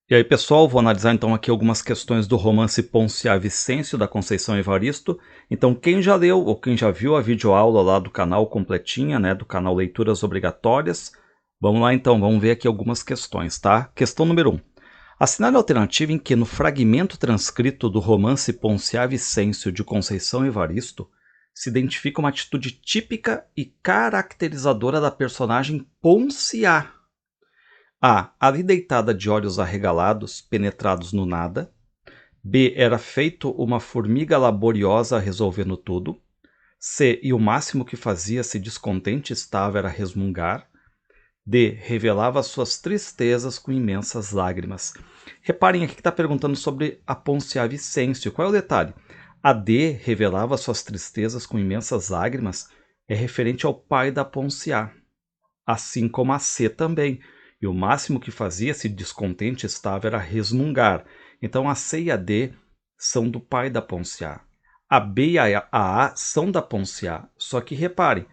E aí, pessoal, vou analisar então aqui algumas questões do romance Ponciá Vicêncio, da Conceição Evaristo. Então, quem já leu ou quem já viu a videoaula lá do canal completinha, né, do canal Leituras Obrigatórias, vamos lá então, vamos ver aqui algumas questões, tá? Questão número 1. Assinale a alternativa em que no fragmento transcrito do romance Ponciá Vicêncio, de Conceição Evaristo, se identifica uma atitude típica e caracterizadora da personagem Ponciá. A. Ali deitada de olhos arregalados, penetrados no nada. B. Era feito uma formiga laboriosa resolvendo tudo. C. E o máximo que fazia se descontente estava era resmungar. D. Revelava suas tristezas com imensas lágrimas. Reparem aqui que está perguntando sobre a Ponciá Vicêncio. Qual é o detalhe? A D. Revelava suas tristezas com imensas lágrimas é referente ao pai da Ponciá, assim como a C também. E o máximo que fazia, se descontente estava, era resmungar. Então a C e a D são do pai da Ponciá. A B e a são da Ponciá. Só que reparem,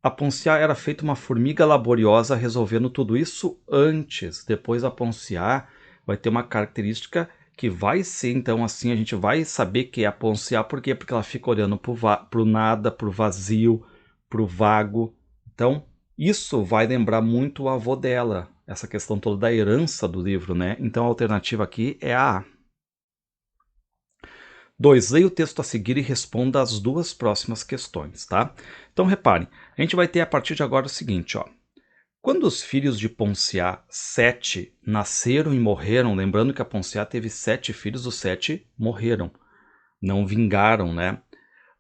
a Ponciá era feita uma formiga laboriosa resolvendo tudo isso antes. Depois a Ponciá vai ter uma característica que vai ser, então, assim, a gente vai saber que é a Ponciá. Por quê? Porque ela fica olhando para o nada, para o vazio, para o vago. Então, isso vai lembrar muito o avô dela, essa questão toda da herança do livro, né? Então a alternativa aqui é a A. 2. Leia o texto a seguir e responda as duas próximas questões, tá? Então reparem, a gente vai ter a partir de agora o seguinte, ó. Quando os filhos de Ponciá, 7, nasceram e morreram, lembrando que a Ponciá teve 7 filhos, os 7 morreram, não vingaram, né?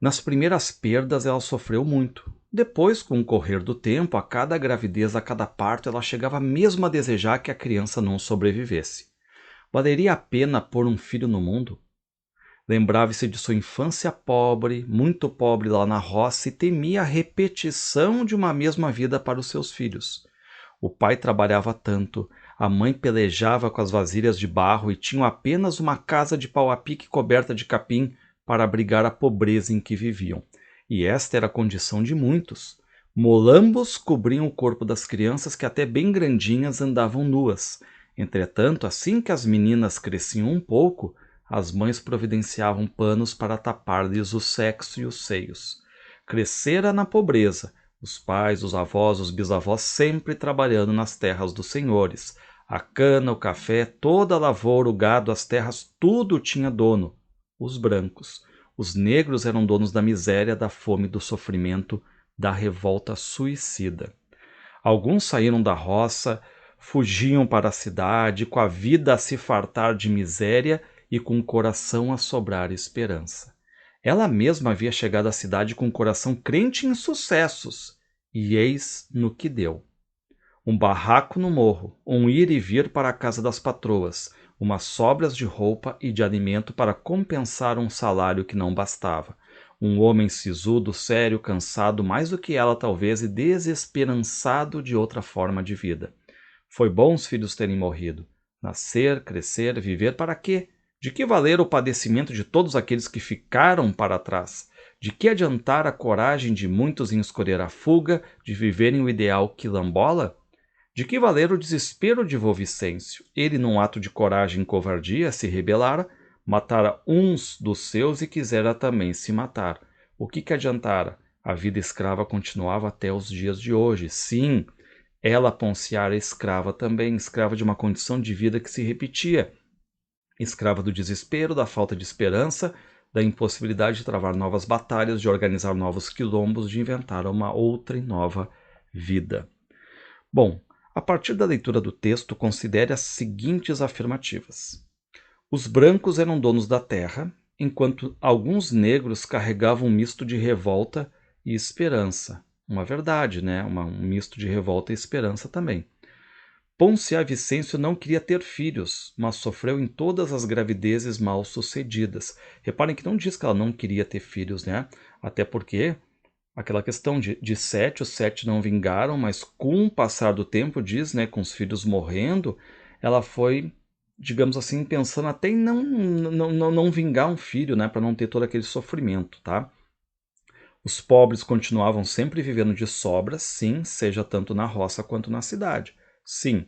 Nas primeiras perdas ela sofreu muito. Depois, com o correr do tempo, a cada gravidez, a cada parto, ela chegava mesmo a desejar que a criança não sobrevivesse. Valeria a pena pôr um filho no mundo? Lembrava-se de sua infância pobre, muito pobre lá na roça, e temia a repetição de uma mesma vida para os seus filhos. O pai trabalhava tanto, a mãe pelejava com as vasilhas de barro e tinham apenas uma casa de pau a pique coberta de capim para abrigar a pobreza em que viviam. E esta era a condição de muitos. Molambos cobriam o corpo das crianças que até bem grandinhas andavam nuas. Entretanto, assim que as meninas cresciam um pouco, as mães providenciavam panos para tapar-lhes o sexo e os seios. Crescera na pobreza, os pais, os avós, os bisavós sempre trabalhando nas terras dos senhores. A cana, o café, toda a lavoura, o gado, as terras, tudo tinha dono. Os brancos. Os negros eram donos da miséria, da fome, do sofrimento, da revolta suicida. Alguns saíram da roça, fugiam para a cidade, com a vida a se fartar de miséria e com o coração a sobrar esperança. Ela mesma havia chegado à cidade com o coração crente em sucessos, e eis no que deu. Um barraco no morro, um ir e vir para a casa das patroas, umas sobras de roupa e de alimento para compensar um salário que não bastava. Um homem sisudo, sério, cansado, mais do que ela talvez, e desesperançado de outra forma de vida. Foi bom os filhos terem morrido. Nascer, crescer, viver para quê? De que valer o padecimento de todos aqueles que ficaram para trás? De que adiantar a coragem de muitos em escolher a fuga, de viverem o ideal quilombola? De que valer o desespero de vô Vicêncio? Ele, num ato de coragem e covardia, se rebelara, matara uns dos seus e quisera também se matar. O que adiantara? A vida escrava continuava até os dias de hoje. Sim, ela, Ponciá, era escrava também, escrava de uma condição de vida que se repetia. Escrava do desespero, da falta de esperança, da impossibilidade de travar novas batalhas, de organizar novos quilombos, de inventar uma outra e nova vida. Bom, a partir da leitura do texto, considere as seguintes afirmativas. Os brancos eram donos da terra, enquanto alguns negros carregavam um misto de revolta e esperança. Uma verdade, né? Um misto de revolta e esperança também. Ponciá Vicêncio não queria ter filhos, mas sofreu em todas as gravidezes mal sucedidas. Reparem que não diz que ela não queria ter filhos, né? Até porque aquela questão de 7, os 7 não vingaram, mas com o passar do tempo, diz, né, com os filhos morrendo, ela foi, digamos assim, pensando até em não vingar um filho, né, para não ter todo aquele sofrimento, tá? Os pobres continuavam sempre vivendo de sobras, sim, seja tanto na roça quanto na cidade. Sim,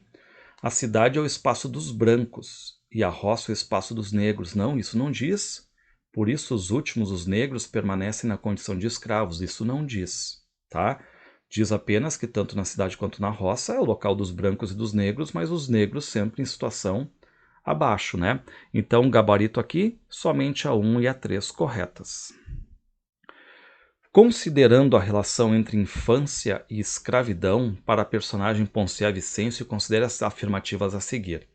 A cidade é o espaço dos brancos e a roça é o espaço dos negros. Não, isso não diz. Por isso os últimos, os negros, permanecem na condição de escravos. Isso não diz, tá? Diz apenas que tanto na cidade quanto na roça é o local dos brancos e dos negros, mas os negros sempre em situação abaixo, né? Então, gabarito aqui, somente a 1 e a 3 corretas. Considerando a relação entre infância e escravidão, para a personagem Ponciá Vicêncio, considere as afirmativas a seguir.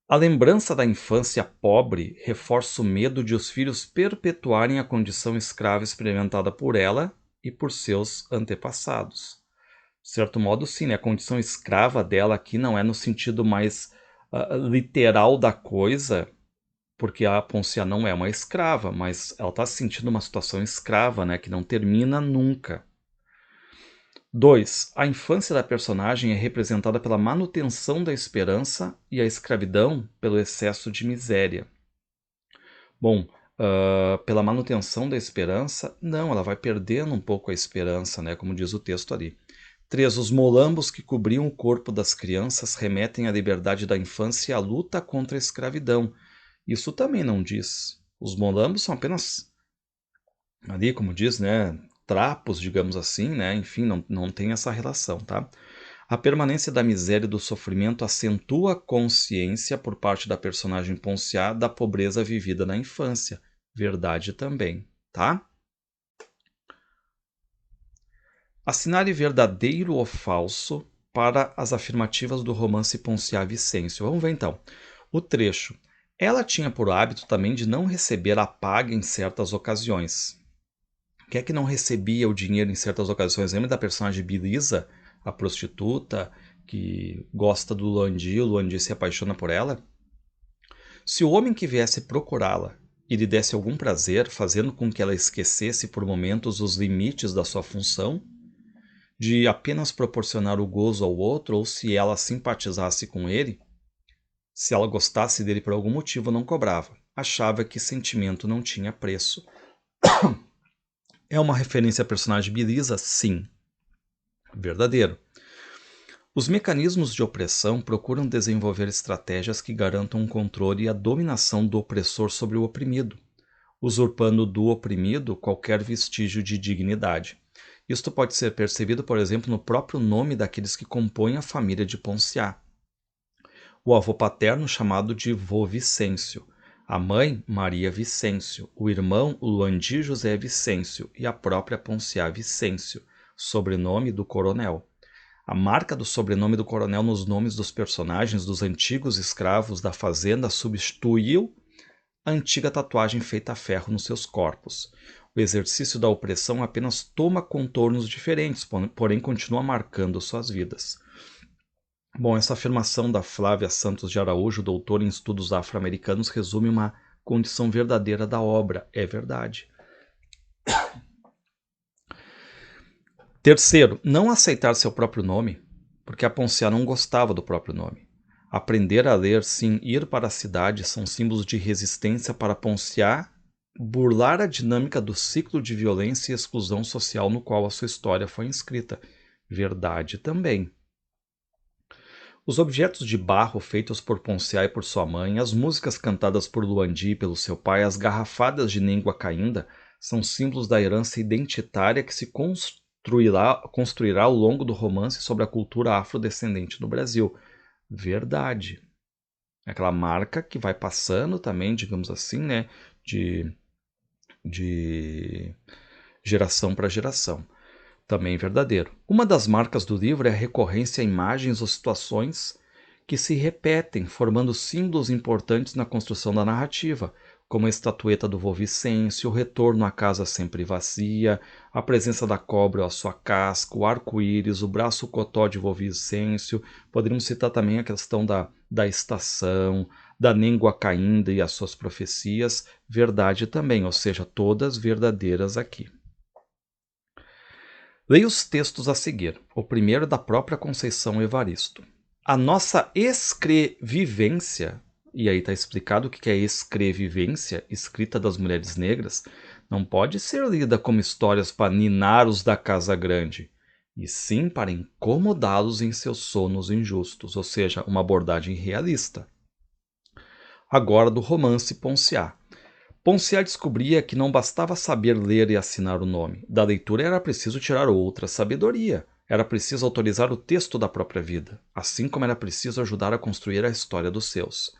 A lembrança da infância pobre reforça o medo de os filhos perpetuarem a condição escrava experimentada por ela e por seus antepassados. De certo modo, sim, né? A condição escrava dela aqui não é no sentido mais literal da coisa, porque a Ponciá não é uma escrava, mas ela está se sentindo uma situação escrava, né, que não termina nunca. 2. A infância da personagem é representada pela manutenção da esperança e a escravidão pelo excesso de miséria. Bom, pela manutenção da esperança, não, ela vai perdendo um pouco a esperança, né, como diz o texto ali. 3. Os molambos que cobriam o corpo das crianças remetem à liberdade da infância e à luta contra a escravidão. Isso também não diz. Os molambos são apenas, ali, como diz, né, trapos, digamos assim, né? Enfim, não tem essa relação, tá? A permanência da miséria e do sofrimento acentua a consciência por parte da personagem Ponciá da pobreza vivida na infância. Verdade também, tá? Assinale verdadeiro ou falso para as afirmativas do romance Ponciá Vicêncio. Vamos ver então. O trecho. Ela tinha por hábito também de não receber a paga em certas ocasiões. Quem é que não recebia o dinheiro em certas ocasiões? Lembra da personagem Belisa, a prostituta, que gosta do Luandi, o Luandi se apaixona por ela? Se o homem que viesse procurá-la e lhe desse algum prazer, fazendo com que ela esquecesse por momentos os limites da sua função, de apenas proporcionar o gozo ao outro, ou se ela simpatizasse com ele, se ela gostasse dele por algum motivo, não cobrava. Achava que sentimento não tinha preço. É uma referência à personagem Belisa? Sim. Verdadeiro. Os mecanismos de opressão procuram desenvolver estratégias que garantam o controle e a dominação do opressor sobre o oprimido, usurpando do oprimido qualquer vestígio de dignidade. Isto pode ser percebido, por exemplo, no próprio nome daqueles que compõem a família de Ponciá. O avô paterno chamado de vô Vicêncio, a mãe Maria Vicêncio, o irmão Luandi José Vicêncio e a própria Ponciá Vicêncio, sobrenome do coronel. A marca do sobrenome do coronel nos nomes dos personagens dos antigos escravos da fazenda substituiu a antiga tatuagem feita a ferro nos seus corpos. O exercício da opressão apenas toma contornos diferentes, porém continua marcando suas vidas. Bom, essa afirmação da Flávia Santos de Araújo, doutora em estudos afro-americanos, resume uma condição verdadeira da obra. É verdade. Terceiro, não aceitar seu próprio nome, porque a Ponciá não gostava do próprio nome. Aprender a ler, sim, ir para a cidade são símbolos de resistência para Ponciá burlar a dinâmica do ciclo de violência e exclusão social no qual a sua história foi inscrita. Verdade também. Os objetos de barro feitos por Ponciá e por sua mãe, as músicas cantadas por Luandi e pelo seu pai, as garrafadas de Néngua Caínda são símbolos da herança identitária que se construirá ao longo do romance sobre a cultura afrodescendente no Brasil. Verdade. É aquela marca que vai passando também, digamos assim, né, de geração para geração. Também verdadeiro. Uma das marcas do livro é a recorrência a imagens ou situações que se repetem, formando símbolos importantes na construção da narrativa, como a estatueta do vô Vicêncio, o retorno à casa sempre vazia, a presença da cobra ou a sua casca, o arco-íris, o braço cotó de vô Vicêncio. Poderíamos citar também a questão da estação, da Néngua Caínda e as suas profecias. Verdade também, ou seja, todas verdadeiras aqui. Leia os textos a seguir. O primeiro é da própria Conceição Evaristo. A nossa escrevivência, e aí está explicado o que é escrevivência, escrita das mulheres negras, não pode ser lida como histórias para ninar os da Casa Grande. e sim para incomodá-los em seus sonos injustos, ou seja, uma abordagem realista. Agora do romance Ponciá. Ponciá descobria que não bastava saber ler e assinar o nome. Da leitura era preciso tirar outra sabedoria. Era preciso autorizar o texto da própria vida, assim como era preciso ajudar a construir a história dos seus.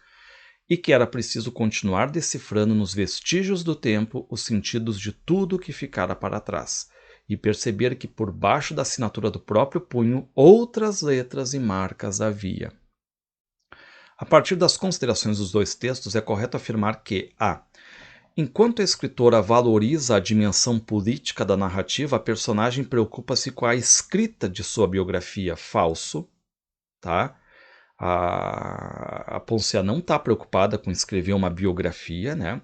E que era preciso continuar decifrando nos vestígios do tempo os sentidos de tudo que ficara para trás, e perceber que por baixo da assinatura do próprio punho outras letras e marcas havia. A partir das considerações dos dois textos, é correto afirmar que a enquanto a escritora valoriza a dimensão política da narrativa, a personagem preocupa-se com a escrita de sua biografia. Falso, tá? A Ponciá não está preocupada com escrever uma biografia, né?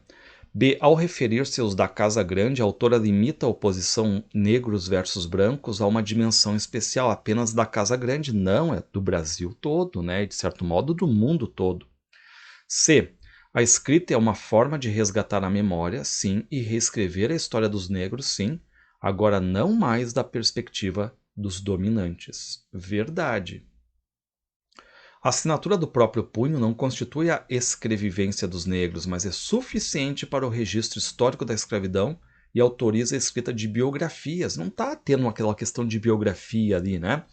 B. Ao referir-se aos da Casa Grande, a autora limita a oposição negros versus brancos a uma dimensão especial apenas da Casa Grande. Não, é do Brasil todo, né? E de certo modo do mundo todo. C. A escrita é uma forma de resgatar a memória, sim, e reescrever a história dos negros, sim, agora não mais da perspectiva dos dominantes. Verdade. A assinatura do próprio punho não constitui a escrevivência dos negros, mas é suficiente para o registro histórico da escravidão e autoriza a escrita de biografias. Não está tendo aquela questão de biografia ali, né?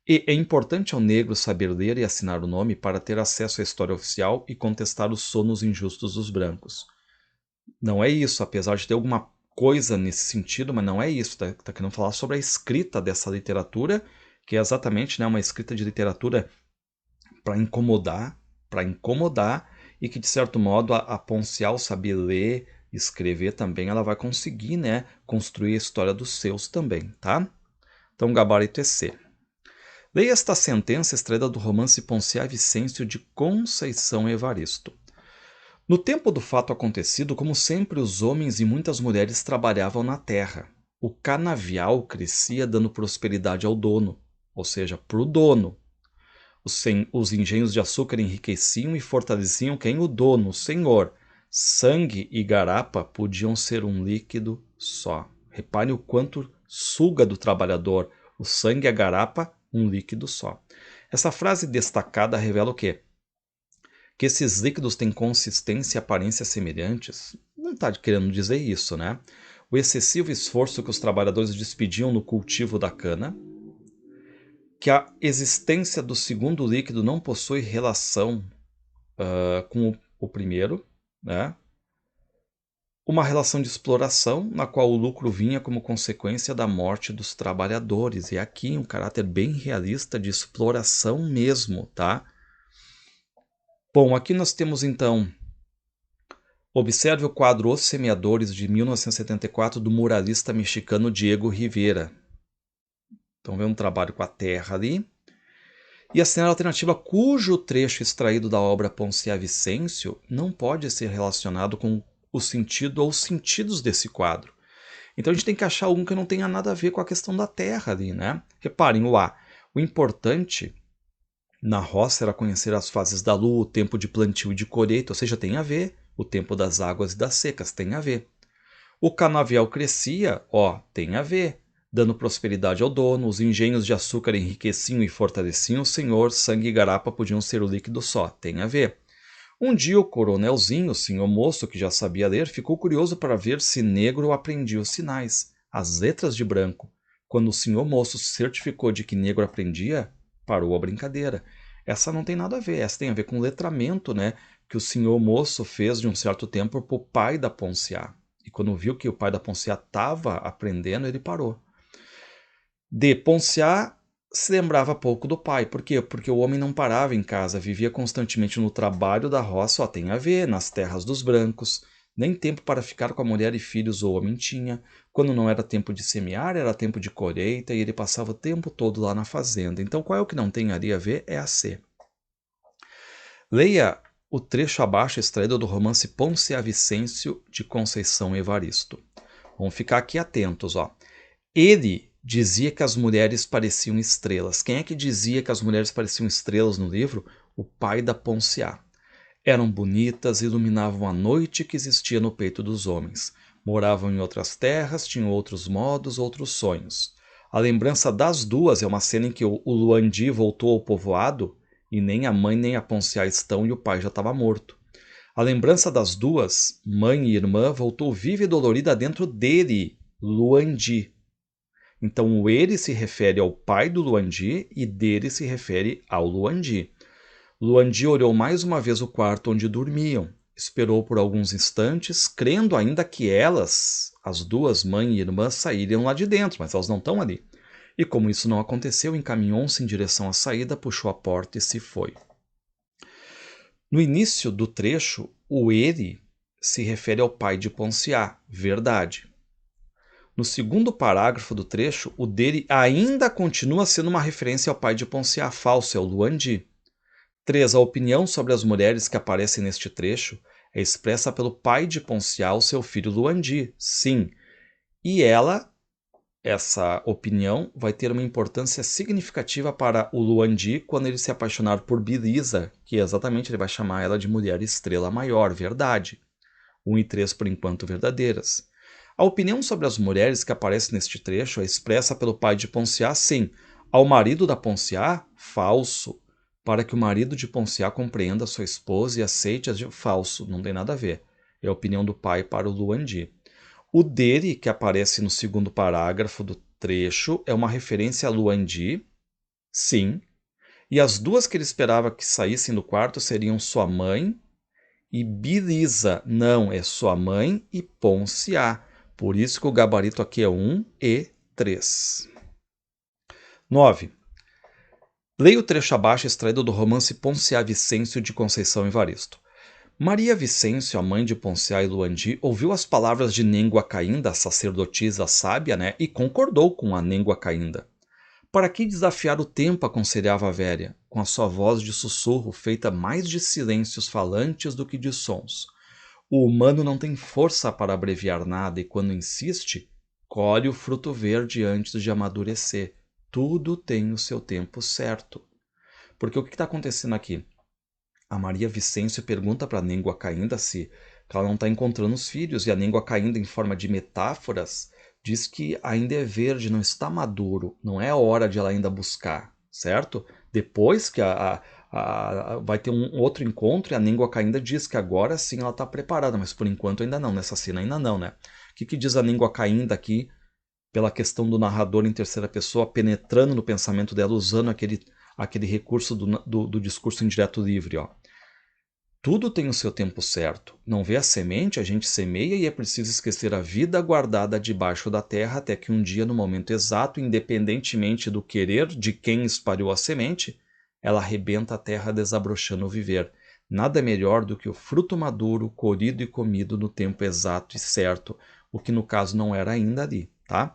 E é importante ao negro saber ler e assinar o nome para ter acesso à história oficial e contestar os sonos injustos dos brancos. Não é isso, apesar de ter alguma coisa nesse sentido, mas não é isso. Tá querendo falar sobre a escrita dessa literatura, que é exatamente, né, uma escrita de literatura para incomodar, e que de certo modo a Poncial saber ler, escrever também, ela vai conseguir, né, construir a história dos seus também, tá? Então o gabarito é C. Leia esta sentença extraída do romance Ponciá Vicêncio de Conceição Evaristo. No tempo do fato acontecido, como sempre, os homens e muitas mulheres trabalhavam na terra. O canavial crescia dando prosperidade ao dono, ou seja, para o dono. Os engenhos de açúcar enriqueciam e fortaleciam quem? O dono, o senhor. Sangue e garapa podiam ser um líquido só. Repare o quanto suga do trabalhador. O sangue e a garapa, um líquido só. Essa frase destacada revela o quê? Que esses líquidos têm consistência e aparência semelhantes. Não está querendo dizer isso, né? O excessivo esforço que os trabalhadores despediam no cultivo da cana, que a existência do segundo líquido não possui relação com o primeiro, né? Uma relação de exploração na qual o lucro vinha como consequência da morte dos trabalhadores. E aqui um caráter bem realista de exploração mesmo, tá? Bom, aqui nós temos então, observe o quadro Os Semeadores de 1974 do muralista mexicano Diego Rivera. Então vem um trabalho com a terra ali. E a cena alternativa cujo trecho extraído da obra Ponciá Vicêncio não pode ser relacionado com o sentido ou os sentidos desse quadro. Então a gente tem que achar um que não tenha nada a ver com a questão da terra ali, né? Reparem, o A. O importante na roça era conhecer as fases da lua, o tempo de plantio e de colheita, ou seja, tem a ver. O tempo das águas e das secas, tem a ver. O canavial crescia, ó, tem a ver. Dando prosperidade ao dono, os engenhos de açúcar enriqueciam e fortaleciam o senhor, sangue e garapa podiam ser o líquido só, tem a ver. Um dia o coronelzinho, o senhor moço que já sabia ler, ficou curioso para ver se negro aprendia os sinais, as letras de branco. Quando o senhor moço se certificou de que negro aprendia, parou a brincadeira. Essa não tem nada a ver, essa tem a ver com o letramento, né, que o senhor moço fez de um certo tempo para o pai da Ponciá. E quando viu que o pai da Ponciá estava aprendendo, ele parou. D. Ponciá se lembrava pouco do pai. Por quê? Porque o homem não parava em casa, vivia constantemente no trabalho da roça, só tem a ver, nas terras dos brancos. Nem tempo para ficar com a mulher e filhos o homem tinha. Quando não era tempo de semear, era tempo de colheita, e ele passava o tempo todo lá na fazenda. Então, qual é o que não tem ali a ver? É a C. Leia o trecho abaixo extraído do romance Ponciá Vicêncio de Conceição Evaristo. Vamos ficar aqui atentos, ó. Ele dizia que as mulheres pareciam estrelas. Quem é que dizia que as mulheres pareciam estrelas no livro? O pai da Ponciá. Eram bonitas, iluminavam a noite que existia no peito dos homens. Moravam em outras terras, tinham outros modos, outros sonhos. A lembrança das duas é uma cena em que o Luandi voltou ao povoado e nem a mãe nem a Ponciá estão e o pai já estava morto. A lembrança das duas, mãe e irmã, voltou viva e dolorida dentro dele, Luandi. Então o ele se refere ao pai do Luandi e dele se refere ao Luandi. Luandi olhou mais uma vez o quarto onde dormiam. Esperou por alguns instantes, crendo ainda que elas, as duas, mãe e irmã, sairiam lá de dentro, mas elas não estão ali. E como isso não aconteceu, encaminhou-se em direção à saída, puxou a porta e se foi. No início do trecho, o ele se refere ao pai de Ponciá, verdade. No segundo parágrafo do trecho, o dele ainda continua sendo uma referência ao pai de Ponciá, falso, é o Luandi. 3. A opinião sobre as mulheres que aparecem neste trecho é expressa pelo pai de Ponciá, o seu filho Luandi, sim. E essa opinião, vai ter uma importância significativa para o Luandi quando ele se apaixonar por Belisa, que exatamente ele vai chamar ela de mulher estrela maior, verdade. 1 e 3 por enquanto verdadeiras. A opinião sobre as mulheres que aparece neste trecho é expressa pelo pai de Ponciá, sim. Ao marido da Ponciá, falso. Para que o marido de Ponciá compreenda sua esposa e aceite-a de falso, não tem nada a ver. É a opinião do pai para o Luandi. O dele, que aparece no segundo parágrafo do trecho, é uma referência a Luandi, sim. E as duas que ele esperava que saíssem do quarto seriam sua mãe e Belisa. Não, é sua mãe e Ponciá. Por isso que o gabarito aqui é 1 e 3. 9. Leia o trecho abaixo extraído do romance Ponciá Vicêncio de Conceição Evaristo. Maria Vicêncio, a mãe de Ponciá e Luandi, ouviu as palavras de Nengua Caínda, a sacerdotisa sábia, e concordou com a Nengua Caínda. Para que desafiar o tempo, aconselhava a velha, com a sua voz de sussurro feita mais de silêncios falantes do que de sons. O humano não tem força para abreviar nada e, quando insiste, colhe o fruto verde antes de amadurecer. Tudo tem o seu tempo certo. Porque o que está acontecendo aqui? A Maria Vicêncio pergunta para a Nengua Caínda se ela não está encontrando os filhos, e a Nengua Caínda, em forma de metáforas, diz que ainda é verde, não está maduro, não é a hora de ela ainda buscar, certo? Depois que vai ter um outro encontro, e a Nengua Caínda diz que agora sim ela está preparada, mas por enquanto ainda não, nessa cena ainda não, né? O que diz a Nengua Caínda aqui, pela questão do narrador em terceira pessoa, penetrando no pensamento dela, usando aquele recurso do discurso indireto livre, ó. Tudo tem o seu tempo certo. Não vê a semente, a gente semeia e é preciso esquecer a vida guardada debaixo da terra até que um dia, no momento exato, independentemente do querer de quem espalhou a semente, ela arrebenta a terra desabrochando o viver. Nada melhor do que o fruto maduro, colhido e comido no tempo exato e certo, o que no caso não era ainda ali, tá?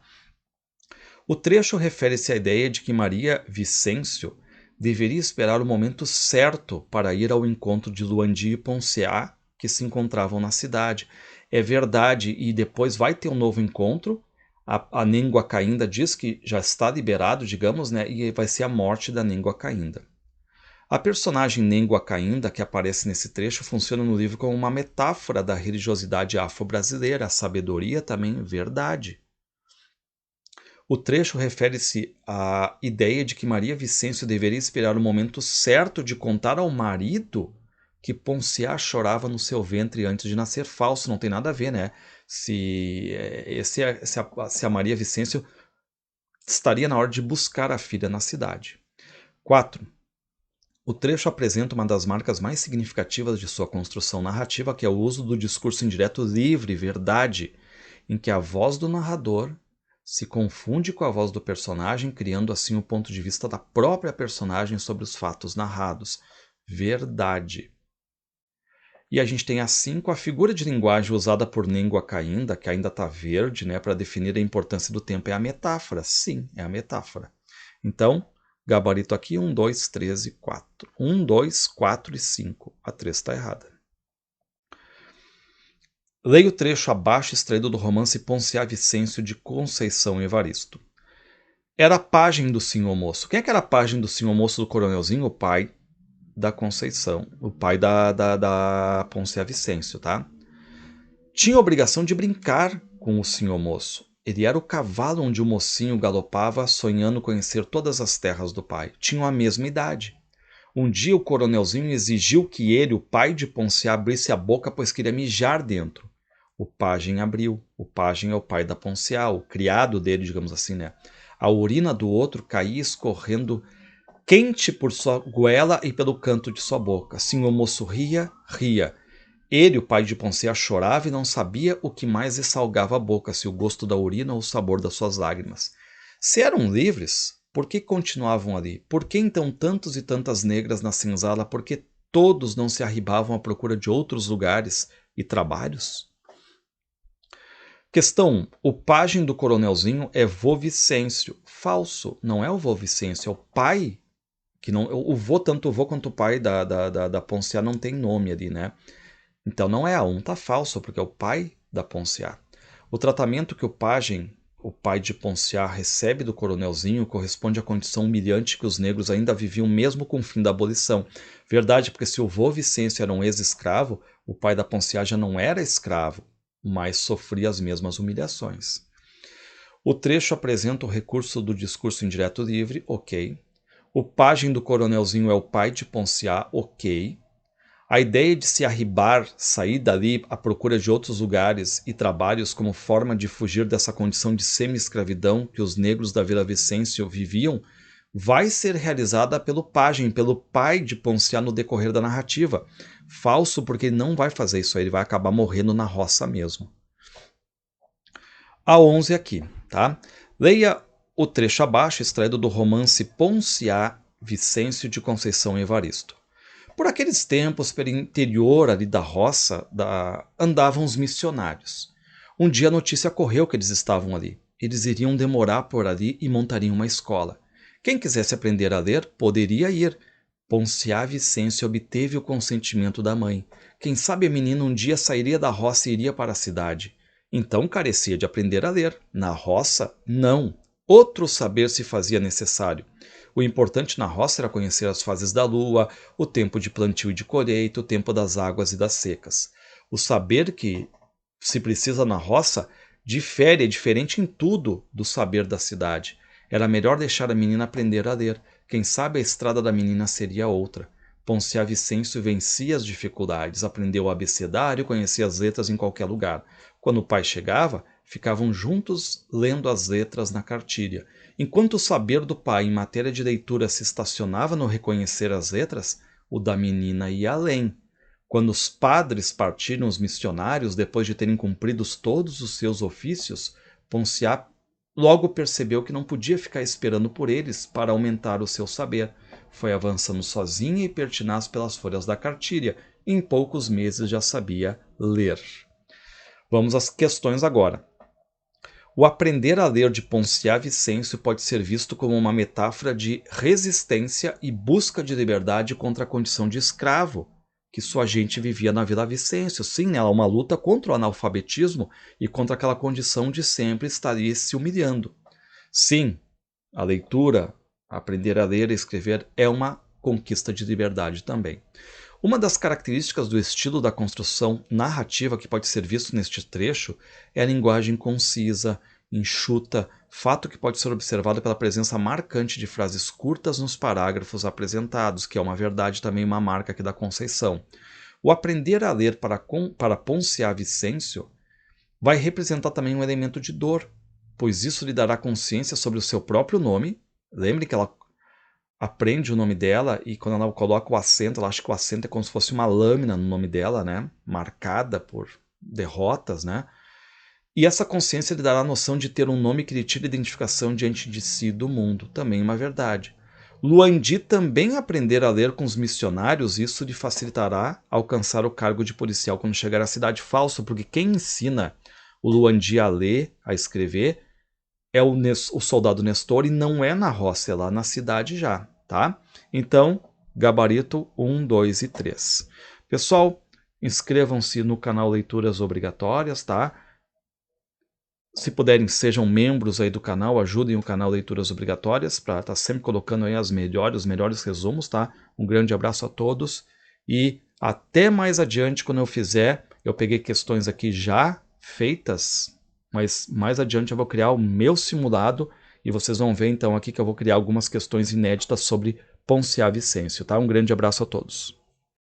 O trecho refere-se à ideia de que Maria Vicêncio deveria esperar o momento certo para ir ao encontro de Luandi e Ponciá, que se encontravam na cidade. É verdade, e depois vai ter um novo encontro. A Nengua Caínda diz que já está liberado, digamos, e vai ser a morte da Nengua Caínda. A personagem Nengua Caínda, que aparece nesse trecho, funciona no livro como uma metáfora da religiosidade afro-brasileira, a sabedoria também verdade. O trecho refere-se à ideia de que Maria Vicêncio deveria esperar o momento certo de contar ao marido que Ponciá chorava no seu ventre antes de nascer. Falso, não tem nada a ver, né? Se a Maria Vicêncio estaria na hora de buscar a filha na cidade. 4. O trecho apresenta uma das marcas mais significativas de sua construção narrativa, que é o uso do discurso indireto livre, verdade, em que a voz do narrador se confunde com a voz do personagem, criando assim o ponto de vista da própria personagem sobre os fatos narrados. Verdade. E a gente tem a 5, a figura de linguagem usada por Nengua Caínda, que ainda está verde, para definir a importância do tempo, é a metáfora. Sim, é a metáfora. Então, gabarito aqui, 1, 2, 3 e 4. 1, 2, 4 e 5. A 3 está errada. Leia o trecho abaixo extraído do romance Ponciá Vicêncio de Conceição Evaristo. Era pajem do senhor moço. Quem é que era pajem do senhor moço do coronelzinho? O pai da Conceição. O pai da Ponciá Vicêncio, tá? Tinha a obrigação de brincar com o senhor moço. Ele era o cavalo onde o mocinho galopava, sonhando conhecer todas as terras do pai. Tinham a mesma idade. Um dia o coronelzinho exigiu que ele, o pai de Ponciá, abrisse a boca, pois queria mijar dentro. O pajem abriu. O pajem é o pai da Ponciá, o criado dele, digamos assim, né? A urina do outro caía escorrendo quente por sua goela e pelo canto de sua boca. Assim o moço ria, ria. Ele, o pai de Ponciá, chorava e não sabia o que mais lhe salgava a boca, se o gosto da urina ou o sabor das suas lágrimas. Se eram livres, por que continuavam ali? Por que então tantos e tantas negras na senzala? Por que todos não se arribavam à procura de outros lugares e trabalhos? Questão 1. O pajem do coronelzinho é vô Vicêncio. Falso, não é o vô Vicêncio, é o pai. Que não, o vô, tanto o vô quanto o pai da Ponciá não tem nome ali, né? Então não é A1, tá falso, porque é o pai da Ponciá. O tratamento que o pajem, o pai de Ponciá, recebe do coronelzinho corresponde à condição humilhante que os negros ainda viviam mesmo com o fim da abolição. Verdade, porque se o vô Vicêncio era um ex-escravo, o pai da Ponciá já não era escravo, mas sofria as mesmas humilhações. O trecho apresenta o recurso do discurso indireto livre, ok. O pajem do coronelzinho é o pai de Ponciá, ok. A ideia de se arribar, sair dali à procura de outros lugares e trabalhos como forma de fugir dessa condição de semi-escravidão que os negros da Vila Vicêncio viviam, vai ser realizada pelo pajem, pelo pai de Ponciá no decorrer da narrativa. Falso, porque ele não vai fazer isso aí, ele vai acabar morrendo na roça mesmo. A 11 aqui, tá? Leia o trecho abaixo, extraído do romance Ponciá, Vicêncio de Conceição Evaristo. Por aqueles tempos, pelo interior ali da roça, andavam os missionários. Um dia a notícia correu que eles estavam ali. Eles iriam demorar por ali e montariam uma escola. Quem quisesse aprender a ler, poderia ir. Ponciá Vicêncio obteve o consentimento da mãe. Quem sabe a menina um dia sairia da roça e iria para a cidade. Então carecia de aprender a ler. Na roça, não. Outro saber se fazia necessário. O importante na roça era conhecer as fases da lua, o tempo de plantio e de colheita, o tempo das águas e das secas. O saber que se precisa na roça difere, é diferente em tudo do saber da cidade. Era melhor deixar a menina aprender a ler. Quem sabe a estrada da menina seria outra. Ponciá Vicêncio vencia as dificuldades, aprendeu o abecedário, conhecia as letras em qualquer lugar. Quando o pai chegava, ficavam juntos lendo as letras na cartilha. Enquanto o saber do pai em matéria de leitura se estacionava no reconhecer as letras, o da menina ia além. Quando os padres partiram, os missionários, depois de terem cumprido todos os seus ofícios, Ponciá logo percebeu que não podia ficar esperando por eles para aumentar o seu saber. Foi avançando sozinha e pertinaz pelas folhas da cartilha. Em poucos meses já sabia ler. Vamos às questões agora. O aprender a ler de Ponciá Vicêncio pode ser visto como uma metáfora de resistência e busca de liberdade contra a condição de escravo que sua gente vivia na Vila Vicêncio. Sim, ela é uma luta contra o analfabetismo e contra aquela condição de sempre estar ali se humilhando. Sim, a leitura, aprender a ler e escrever é uma conquista de liberdade também. Uma das características do estilo da construção narrativa que pode ser visto neste trecho é a linguagem concisa, enxuta, fato que pode ser observado pela presença marcante de frases curtas nos parágrafos apresentados, que é uma verdade também uma marca aqui da Conceição. O aprender a ler para Ponciá Vicêncio vai representar também um elemento de dor, pois isso lhe dará consciência sobre o seu próprio nome. Lembre que ela aprende o nome dela e quando ela coloca o acento, ela acha que o acento é como se fosse uma lâmina no nome dela, né? Marcada por derrotas, né? E essa consciência lhe dará a noção de ter um nome que lhe tire identificação diante de si e do mundo, também uma verdade. Luandi também aprender a ler com os missionários, isso lhe facilitará alcançar o cargo de policial quando chegar à cidade. Falso, porque quem ensina o Luandi a ler, a escrever, é o soldado Nestor e não é na roça, é lá na cidade já, tá? Então, gabarito 1, 2 e 3. Pessoal, inscrevam-se no canal Leituras Obrigatórias, tá? Se puderem, sejam membros aí do canal, ajudem o canal Leituras Obrigatórias para estar sempre colocando aí os melhores resumos, tá? Um grande abraço a todos e até mais adiante quando eu peguei questões aqui já feitas mas mais adiante eu vou criar o meu simulado e vocês vão ver então aqui que eu vou criar algumas questões inéditas sobre Ponciá Vicêncio, tá? Um grande abraço a todos.